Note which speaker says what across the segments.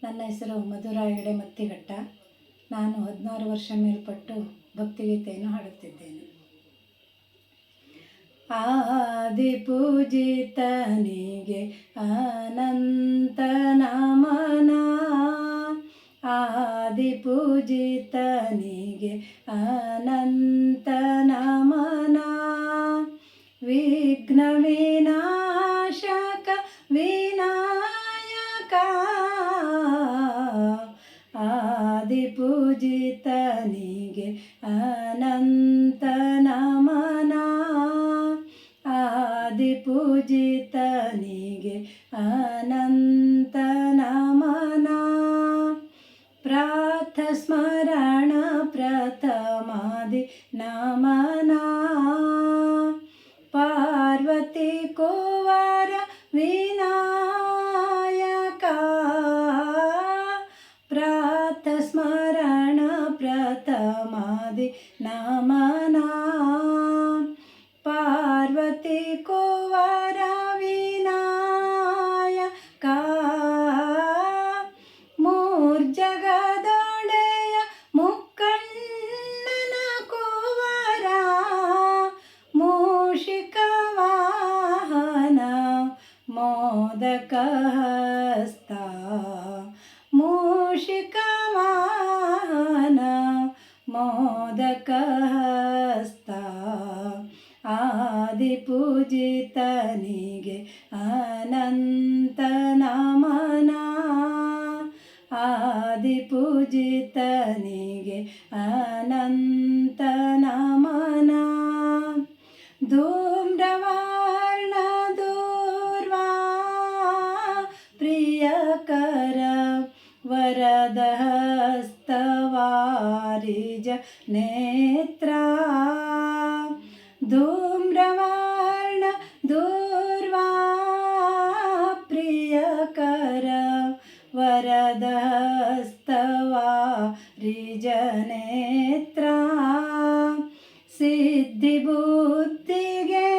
Speaker 1: ನನ್ನ ಹೆಸರು ಮಧುರಾ ಹೆಗಡೆ ಮತ್ತಿಘಟ್ಟ. ನಾನು 16 ವರ್ಷ ಮೇಲ್ಪಟ್ಟು ಭಕ್ತಿಗೀತೆಯನ್ನು ಹಾಡುತ್ತಿದ್ದೇನೆ. ಆದಿಪೂಜಿತನಿಗೆ ಅನಂತ ನಮನ, ಆದಿಪೂಜಿತನಿಗೆ ಅನಂತ ನಮನ. ವಿಘ್ನ ವಿನಾಶಕ ವಿನಾಯಕ, ಆದಿಪೂಜಿತನಿಗೆ ಅನಂತ ನಮನ, ಆದಿಪೂಜಿತನಿಗೆ ಅನಂತ ನಮನ. ಪ್ರಾತಸ್ಮರಣ ಪ್ರಥಮಾದಿ ನಮನ, ಪಾರ್ವತಿ ಕುವರ ವಿನಾಯಕ. ಪ್ರಾತಸ್ಮರಣ ಪ್ರಥಮಾದಿ ನಮನ, ಪಾರ್ವತಿ ಕುವರ ವಿನಾಯಕ. ಮೂರ್ಜಗದೊಡೆಯ ಮುಕ್ಕಣ್ಣನ ಕುವರ, ಮೂಷಿಕ ವಾಹನ ಮೋದಕ ಹಸ್ತ. ಮೂಷಿಕ ವಾಹನ ಮೋದಕ ಹಸ್ತ, ಆದಿಪೂಜಿತನಿಗೆ ಅನಂತ ನಮನ, ಆದಿಪೂಜಿತನಿಗೆ ಅನಂತ ನಮನ. ಧೂಮ್ರವರ್ಣ ದೂರ್ವಾ ಪ್ರಿಯಕರ ವರದ ಹಸ್ತವಾರಿಜ ನೇತ್ರ. ಧೂಮ್ರವರ್ಣ ದೂರ್ವಾ ಪ್ರಿಯಕರ ವರದ ಹಸ್ತವಾರಿಜ ನೇತ್ರ. ಸಿದ್ಧಿ ಬುದ್ಧಿಗೆ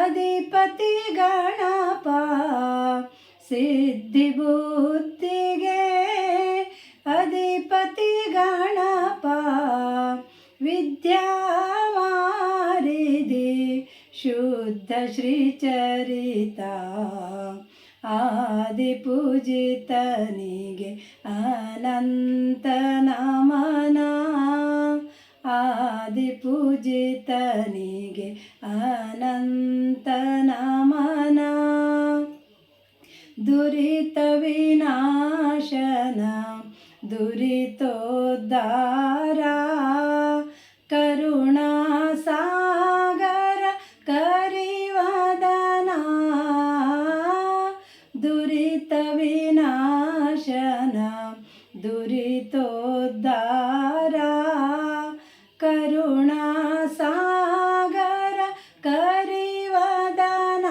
Speaker 1: ಅಧಿಪತಿ ಗಣಪ, ಸಿದ್ಧಿ ಬುದ್ಧಿಗೆ ಅಧಿಪತಿ ಗಣಪ. ವಿದ್ಯಾವಾರಿಧಿ ಶುದ್ಧ ಶ್ರೀಚರಿತ, ಆದಿಪೂಜಿತನಿಗೆ ಅನಂತ ನಮನ, ಆದಿಪೂಜಿತನಿಗೆ ಅನಂತ ನಮನ. ದುರಿತ ವಿನಾಶನ ದುರಿತೋದ್ಧಾರ, ಕರುಣಾ ಸಾಗರ ಕರಿವದನ. ದುರಿತ ವಿನಾಶನ ದುರಿತೋದ್ಧಾರ, ಕರುಣಾ ಸಾಗರ ಕರಿವದನ.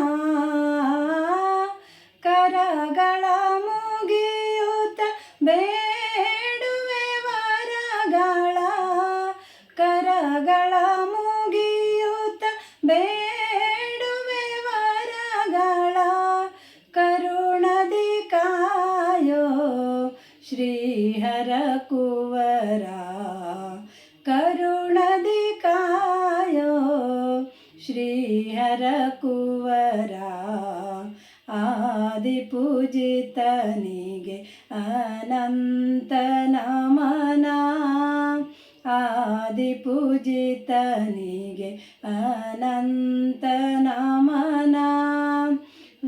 Speaker 1: ಕರಗಳ ಮುಗಿಯುತ್ತ ಬೇಡುವೆ ವರಗಳ, ಕರಗಳ ಮುಗಿಯುತ್ತ ಬೇಡುವೆ ವರಗಳ. ಕರುಣದಿ ಕಾಯೋ ಶ್ರೀಹರ ಕುವರ, ಕರುಣದಿ ಕಾಯೋ ಶ್ರೀಹರ ಕುವರ. ಆದಿಪೂಜಿತನಿಗೆ ಅನಂತ ನಮನ, ಆದಿಪೂಜಿತನಿಗೆ ಅನಂತ ನಮನ.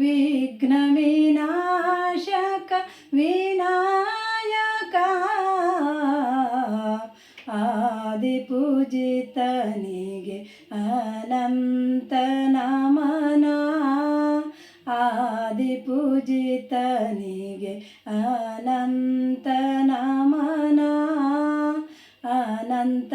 Speaker 1: ವಿಘ್ನ ವಿನಾಶಕ ವಿನಾಯಕ, ಆದಿಪೂಜಿತನಿಗೆ ಅನಂತ ನಮನ, ಆದಿಪೂಜಿತನಿಗೆ ಅನಂತ ನಮನ, ಅನಂತ